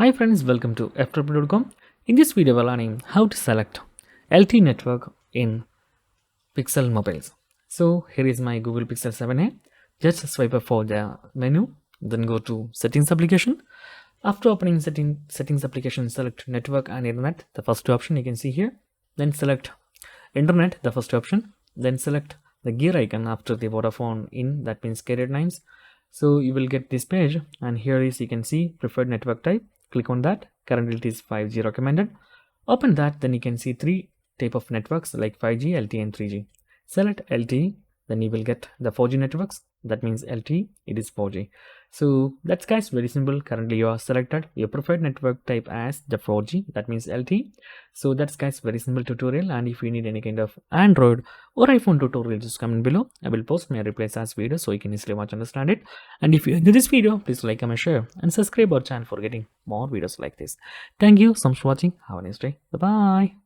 Hi friends, welcome to Ftopreview.com. In this video, we're learning how to select LTE network in Pixel mobiles. So here is my Google Pixel 7a. Just swipe up for the menu, then go to Settings application. After opening Settings application, select Network and Internet, the first option you can see here. Then select Internet, the first option. Then select the gear icon after the Vodafone in, that means carrier names. So you will get this page, and here is you can see preferred network type. Click on that. Currently it is 5G recommended. Open that, then you can see three type of networks like 5G, LTE and 3G. Select LTE, then you will get the 4G networks. That means LTE, it is 4G. So that's guys very simple. Currently you are selected your preferred network type as the 4G, that means LTE. So that's guys very simple tutorial, and if you need any kind of Android or iPhone tutorial, just comment below. I will post my replies as video so you can easily watch and understand it. And if you enjoy this video, please like, comment, share and subscribe our channel for getting more videos like this. Thank you so much for watching. Have a nice day. Bye bye.